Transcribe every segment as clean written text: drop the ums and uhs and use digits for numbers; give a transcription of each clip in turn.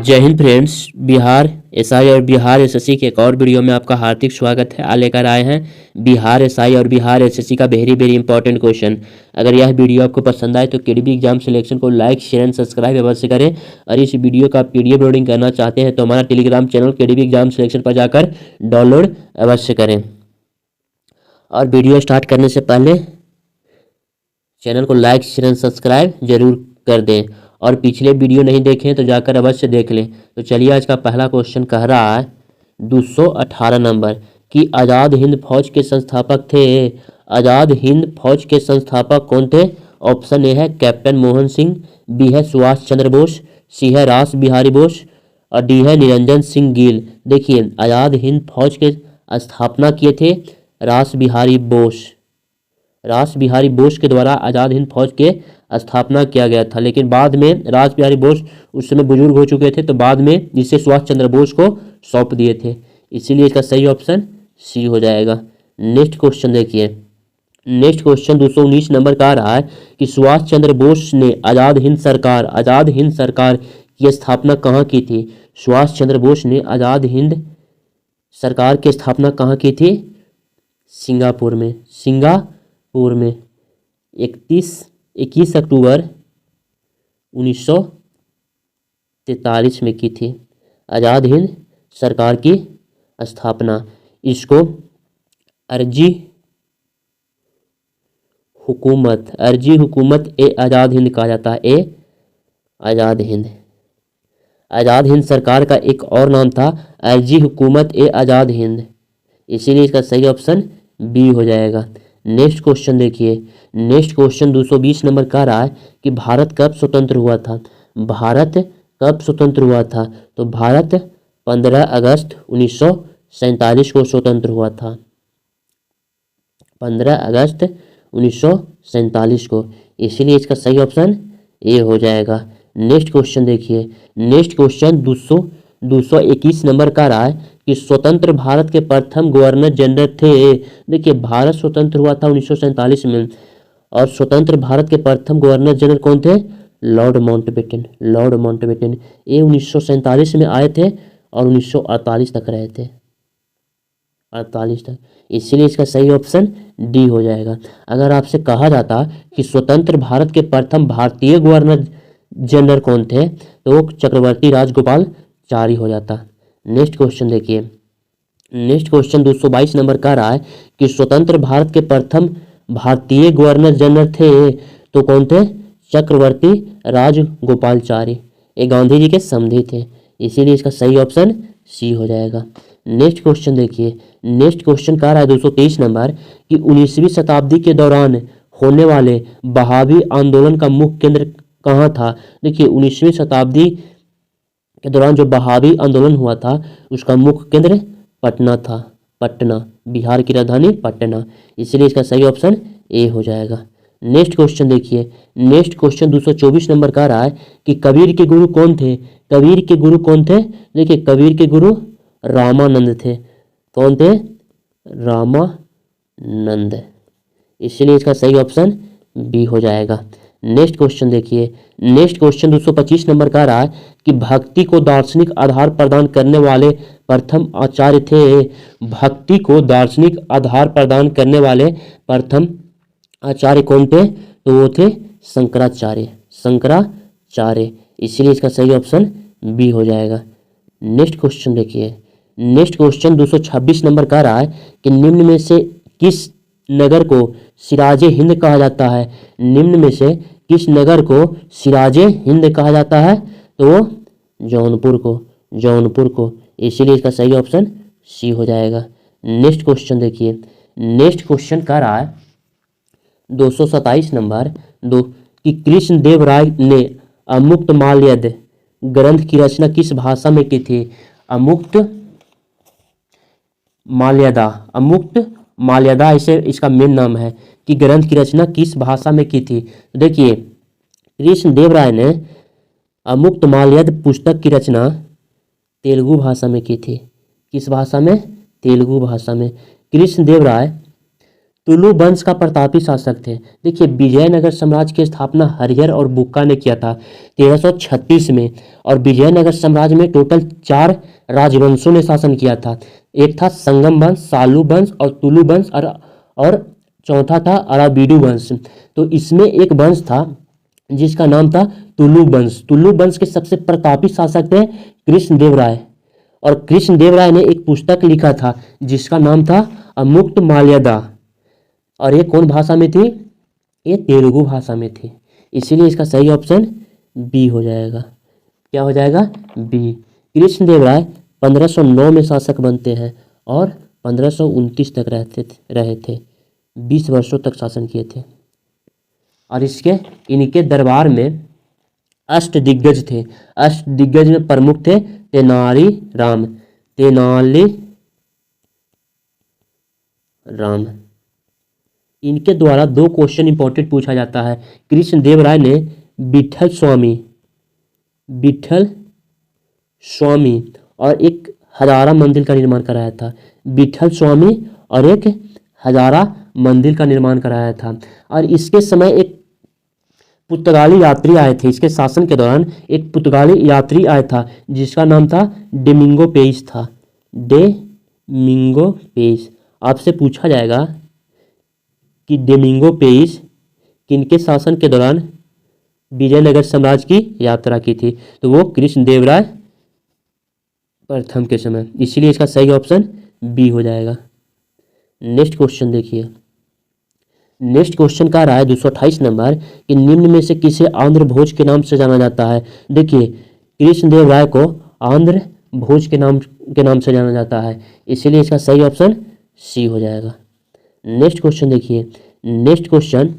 जय Hind friends. Bihar SI और Bihar SSC के एक और वीडियो में आपका हार्दिक स्वागत है। आज लेकर आए हैं बिहार एसआई और बिहार एसएससी का वेरी इंपॉर्टेंट क्वेश्चन। अगर यह वीडियो आपको पसंद आए तो केडीबी एग्जाम सिलेक्शन को लाइक शेयर एंड सब्सक्राइब अवश्य करें। और इस वीडियो का पीडीएफ लोडिंग करना चाहते हैं तो हमारा Telegram channel KDB exam selection पर जाकर डाउनलोड अवश्य करें। और वीडियो स्टार्ट करने से पहले चैनल को लाइक शेयर एंड सब्सक्राइब जरूर कर दें और पिछले वीडियो नहीं देखें तो जाकर अवश्य देख लें। तो चलिए आज का पहला क्वेश्चन कह रहा है 218 नंबर कि आज़ाद हिंद फौज के संस्थापक थे। आज़ाद हिंद फौज के संस्थापक कौन थे? ऑप्शन ए है कैप्टन मोहन सिंह, बी है सुभाष चंद्र बोस, सी है रास बिहारी बोस और डी है निरंजन सिंह गिल। देखिए आज़ाद हिंद फौज के स्थापना किए थे रास बिहारी बोस। रास बिहारी बोस के द्वारा आज़ाद हिंद फौज के स्थापना किया गया था, लेकिन बाद में रास बिहारी बोस उस समय बुजुर्ग हो चुके थे तो बाद में इसे सुभाष चंद्र बोस को सौंप दिए थे, इसीलिए इसका सही ऑप्शन सी हो जाएगा। नेक्स्ट क्वेश्चन देखिए। नेक्स्ट क्वेश्चन 219 नंबर का आ रहा है कि सुभाष चंद्र बोस ने आज़ाद हिंद सरकार की स्थापना कहाँ की थी? सुभाष चंद्र बोस ने आज़ाद हिंद सरकार की स्थापना कहाँ की थी? सिंगापुर में 21 अक्टूबर 1943 में की थी आज़ाद हिंद सरकार की स्थापना। इसको अर्जी हुकूमत ए आज़ाद हिंद कहा जाता है। आज़ाद हिंद सरकार का एक और नाम था अर्जी हुकूमत ए आज़ाद हिंद, इसीलिए इसका सही ऑप्शन बी हो जाएगा। नेक्स्ट क्वेश्चन देखिए। नेक्स्ट क्वेश्चन 220 नंबर का रहा है कि भारत कब स्वतंत्र हुआ था? तो भारत 15 अगस्त 1947 को स्वतंत्र हुआ था। 15 अगस्त 1947 को, इसीलिए इसका सही ऑप्शन ए हो जाएगा। नेक्स्ट क्वेश्चन देखिए। नेक्स्ट क्वेश्चन 221 नंबर का रहा है कि स्वतंत्र भारत के प्रथम गवर्नर जनरल थे। देखिए भारत स्वतंत्र हुआ था 1947 में और स्वतंत्र भारत के प्रथम गवर्नर जनरल कौन थे? Lord Mountbatten. ये 1947 में आए थे और 1948 तक रहे थे, 48 तक, इसीलिए इसका सही ऑप्शन डी हो जाएगा। अगर आपसे कहा जाता कि स्वतंत्र भारत के प्रथम भारतीय गवर्नर जनरल कौन थे तो वो चक्रवर्ती राजगोपालाचारी हो जाता। नेक्स्ट क्वेश्चन देखिए। नेक्स्ट क्वेश्चन 222 नंबर का रहा है कि स्वतंत्र भारत के प्रथम भारतीय गवर्नर जनरल थे तो कौन थे? चक्रवर्ती राजगोपालाचारी। ये गांधी जी के समधी थे, इसीलिए इसका सही ऑप्शन सी हो जाएगा। नेक्स्ट क्वेश्चन देखिए। नेक्स्ट क्वेश्चन का रहा है 223 नंबर कि 19वीं शताब्दी के दौरान होने वाले बहावी आंदोलन का मुख्य केंद्र कहाँ था? देखिए 19वीं शताब्दी के दौरान जो बहावी आंदोलन हुआ था उसका मुख्य केंद्र पटना था। बिहार की राजधानी पटना, इसलिए इसका सही ऑप्शन ए हो जाएगा। नेक्स्ट क्वेश्चन देखिए। नेक्स्ट क्वेश्चन 224 नंबर का रहा है कि कबीर के गुरु कौन थे? देखिए कबीर के गुरु रामानंद थे। कौन थे? रामानंद, इसलिए इसका सही ऑप्शन बी हो जाएगा। नेक्स्ट क्वेश्चन देखिए। नेक्स्ट क्वेश्चन 225 नंबर का रहा है कि भक्ति को दार्शनिक आधार प्रदान करने वाले प्रथम आचार्य थे। भक्ति को दार्शनिक आधार प्रदान करने वाले प्रथम आचार्य कौन थे? तो वो थे शंकराचार्य, इसीलिए इसका सही ऑप्शन बी हो जाएगा। नेक्स्ट क्वेश्चन देखिए। नेक्स्ट क्वेश्चन 226 नंबर का रहा है कि निम्न में से किस नगर को सिराजे हिंद कहा जाता है? निम्न में से किस नगर को सिराजे हिंद कहा जाता है? तो वो जौनपुर को, इसीलिए इसका सही ऑप्शन सी हो जाएगा। नेक्स्ट क्वेश्चन देखिए। नेक्स्ट क्वेश्चन का रहा है 227 नंबर कि कृष्णदेव राय ने अमुक्त माल्यद ग्रंथ की रचना किस भाषा में की थी? अमुक्त माल्यदा इसे इसका मेन नाम है कि ग्रंथ की रचना किस भाषा में की थी। देखिए कृष्णदेव राय ने अमुक्त माल्यद पुस्तक की रचना तेलुगु भाषा में की थी। किस भाषा में? तेलुगु भाषा में। कृष्णदेव राय तुलु वंश का प्रतापी शासक थे। देखिए विजयनगर साम्राज्य की स्थापना हरिहर और बुक्का ने किया था 1336 में। और विजयनगर साम्राज्य में टोटल 4 राजवंशों ने शासन किया था। एक था संगम वंश, सालू वंश और तुलु वंश, और चौथा था अराबीडु वंश। तो इसमें एक वंश था जिसका नाम था तुलु वंश। तुलु वंश के सबसे प्रतापी शासक थे कृष्णदेव राय। और कृष्णदेव राय ने एक पुस्तक लिखा था जिसका नाम था अमुक्त माल्यदा। और ये कौन भाषा में थी? ये तेलुगु भाषा में थी। इसीलिए इसका सही ऑप्शन बी हो जाएगा। क्या हो जाएगा? बी। कृष्णदेव राय 1509 में शासक बनते हैं और 1529 तक रहे थे। 20 वर्षों तक शासन किए थे। और इनके दरबार में अष्टदिग्गज थे। अष्टदिग्गज में प्रमुख थे तेनाली राम। इनके द्वारा 2 क्वेश्चन इंपॉर्टेंट पूछा जाता है। कृष्णदेव राय ने विठल स्वामी और एक हजारा मंदिर का निर्माण कराया था। विठल स्वामी और एक हजारा मंदिर का निर्माण कराया था। और इसके समय एक पुर्तगाली यात्री आए थे। इसके शासन के दौरान एक पुर्तगाली यात्री आया था जिसका नाम था डोमिंगो पेइस था। डोमिंगो पेइस। आपसे पूछा जाएगा कि डोमिंगो पेइस किनके शासन के दौरान विजयनगर साम्राज्य की यात्रा की थी? तो वो कृष्णदेव राय प्रथम के समय। इसीलिए इसका सही ऑप्शन बी हो जाएगा। नेक्स्ट क्वेश्चन देखिए। नेक्स्ट क्वेश्चन का रहा है 228 नंबर कि निम्न में से किसे आंध्र भोज के नाम से जाना जाता है? देखिए कृष्णदेव राय को आंध्र भोज के नाम से जाना जाता है। इसीलिए इसका सही ऑप्शन सी हो जाएगा। नेक्स्ट क्वेश्चन देखिए। नेक्स्ट क्वेश्चन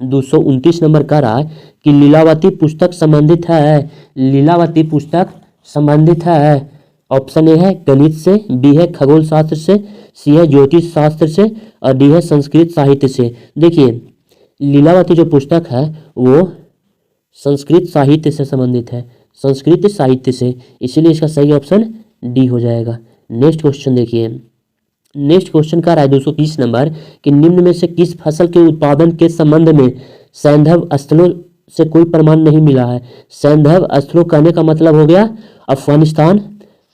229 नंबर का रहा है कि लीलावती पुस्तक संबंधित है। लीलावती पुस्तक संबंधित है। ऑप्शन ए है गणित से, बी है खगोल शास्त्र से, सी है ज्योतिष शास्त्र से और डी है संस्कृत साहित्य से। देखिए लीलावती जो पुस्तक है वो संस्कृत साहित्य से संबंधित है। संस्कृत साहित्य से। इसीलिए इसका सही ऑप्शन डी हो जाएगा। नेक्स्ट क्वेश्चन देखिए। नेक्स्ट क्वेश्चन का रहा है 230 नंबर कि निम्न में से किस फसल के उत्पादन के संबंध में सैंधव स्थलों से कोई प्रमाण नहीं मिला है? सैंधव स्थलों कहने का मतलब हो गया अफगानिस्तान,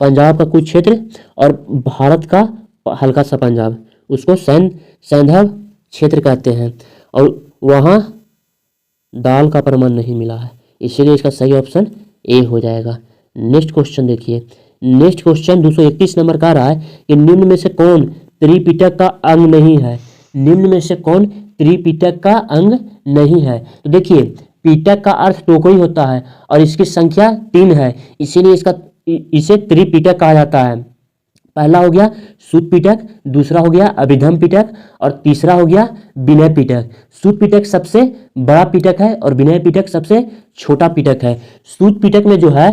पंजाब का कुछ क्षेत्र और भारत का हल्का सा पंजाब, उसको सैंधव क्षेत्र कहते हैं। और वहाँ दाल का प्रमाण नहीं मिला है। इसीलिए इसका सही ऑप्शन ए हो जाएगा। नेक्स्ट क्वेश्चन देखिए। नेक्स्ट क्वेश्चन 231 नंबर का रहा है कि निम्न में से कौन त्रिपिटक का अंग नहीं है? निम्न में से कौन त्रिपिटक का अंग नहीं है? तो देखिए पिटक का अर्थ टोकरी होता है और इसकी संख्या 3 है। इसीलिए इसे त्रिपिटक कहा जाता है। पहला हो गया सूत पिटक, दूसरा हो गया अभिधम पिटक और तीसरा हो गया विनय पिटक। सूत पिटक सबसे बड़ा पिटक है और विनय पिटक सबसे छोटा पिटक है। सूत पिटक में जो है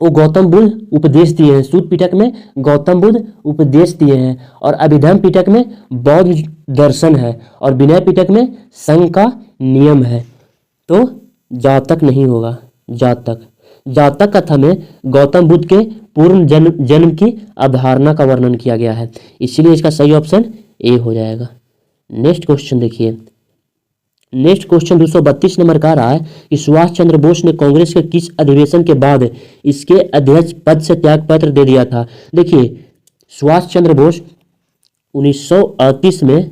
वो गौतम बुद्ध उपदेश दिए हैं। सूत पिटक में गौतम बुद्ध उपदेश दिए हैं और अभिधम पिटक में बौद्ध दर्शन है और विनय पिटक में संघ का नियम है। तो जातक नहीं होगा। जातक कथा में गौतम बुद्ध के पूर्ण जन्म की अवधारणा का वर्णन किया गया है। इसीलिए इसका सही ऑप्शन ए हो जाएगा। नेक्स्ट क्वेश्चन देखिए। नेक्स्ट क्वेश्चन 232 नंबर का रहा है कि सुभाष चंद्र बोस ने कांग्रेस के किस अधिवेशन के बाद इसके अध्यक्ष पद से त्यागपत्र दे दिया था? देखिए सुभाष चंद्र बोस 1938 में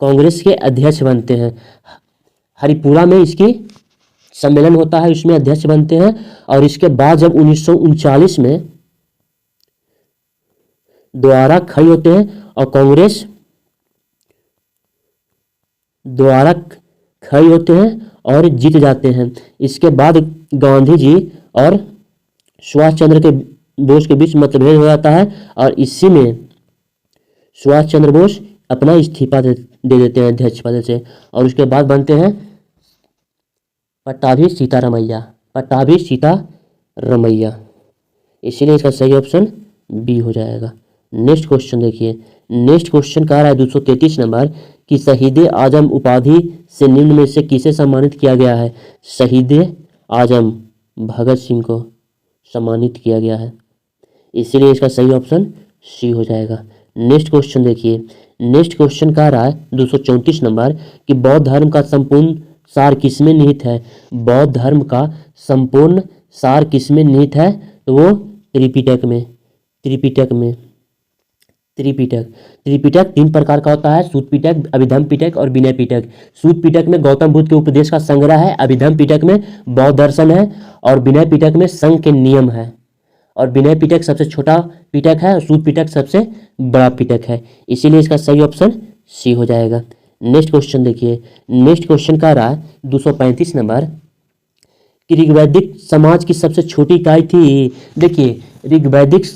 कांग्रेस के अध्यक्ष बनते हैं। हरिपुरा में इसकी सम्मेलन होता है, उसमें अध्यक्ष बनते हैं। और इसके बाद जब 1939 में दोबारा खड़े होते हैं और कांग्रेस द्वारा खड़े होते हैं और जीत जाते हैं। इसके बाद गांधी जी और सुभाष चंद्र के बोस के बीच मतभेद हो जाता है और इसी में सुभाष चंद्र बोस अपना इस्तीफा दे देते हैं अध्यक्ष पद से और उसके बाद बनते हैं पट्टाभी सीतारमैया। इसीलिए इसका सही ऑप्शन बी हो जाएगा। नेक्स्ट क्वेश्चन देखिए। नेक्स्ट क्वेश्चन का रहा है 233 नंबर कि शहीद आजम उपाधि से निम्न में से किसे सम्मानित किया गया है? शहीद आजम भगत सिंह को सम्मानित किया गया है। इसीलिए इसका सही ऑप्शन सी हो जाएगा। नेक्स्ट क्वेश्चन देखिए। नेक्स्ट क्वेश्चन कह रहा है 234 नंबर कि बौद्ध धर्म का संपूर्ण सार किसमें निहित है। बौद्ध धर्म का संपूर्ण सार किसमें निहित है, तो वो त्रिपिटक में। त्रिपिटक 3 प्रकार का होता है, सूत पिटक, अभिधम पिटक और विनय पिटक। सूत पिटक में गौतम बुद्ध के उपदेश का संग्रह है, अभिधम पिटक में बौद्ध दर्शन है और विनय पिटक में संघ के नियम है। और विनय पिटक सबसे छोटा पिटक है और सूत पिटक सबसे बड़ा पिटक है, इसीलिए इसका सही ऑप्शन सी हो जाएगा। नेक्स्ट क्वेश्चन देखिए, नेक्स्ट क्वेश्चन का रहा है 235 नंबर कि ऋग्वैदिक समाज की सबसे छोटी इकाई थी। देखिए ऋग्वैदिक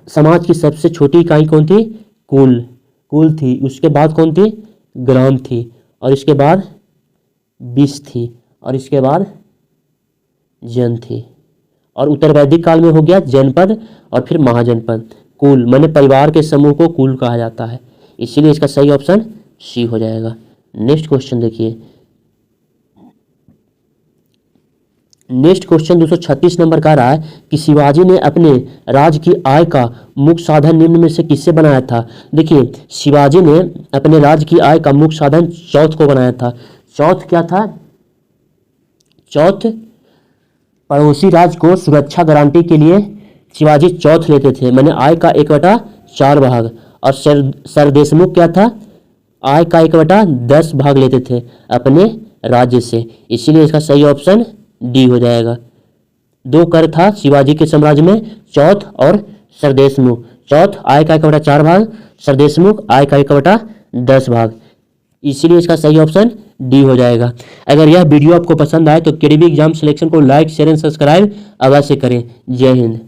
समाज की सबसे छोटी इकाई कौन थी, कुल थी, उसके बाद कौन थी, ग्राम थी, और इसके बाद विष थी, और इसके बाद जन थी, और उत्तर वैदिक काल में हो गया जनपद और फिर महाजनपद। कुल माने परिवार के समूह को कुल कहा जाता है, इसीलिए इसका सही ऑप्शन सी हो जाएगा। नेक्स्ट क्वेश्चन देखिए, नेक्स्ट क्वेश्चन 236 नंबर का रहा है कि शिवाजी ने अपने राज्य की आय का मुख्य साधन निम्न में से किससे बनाया था। देखिए शिवाजी ने अपने राज्य की आय का मुख्य साधन चौथ को बनाया था। चौथ क्या था, चौथ पड़ोसी राज्य को सुरक्षा गारंटी के लिए शिवाजी चौथ लेते थे, मैंने आय का 1/4 भाग। और सरदेशमुख क्या था, आय का 1/10 भाग लेते थे अपने राज्य से, इसीलिए इसका सही ऑप्शन डी हो जाएगा। 2 कर था शिवाजी के साम्राज्य में, चौथ और सरदेशमुख। चौथ आय का 1/4 भाग, सरदेशमुख आय का 1/10 भाग, इसीलिए इसका सही ऑप्शन डी हो जाएगा। अगर यह वीडियो आपको पसंद आए तो केडीबी एग्जाम सिलेक्शन को लाइक शेयर एंड सब्सक्राइब अवश्य करें। जय हिंद।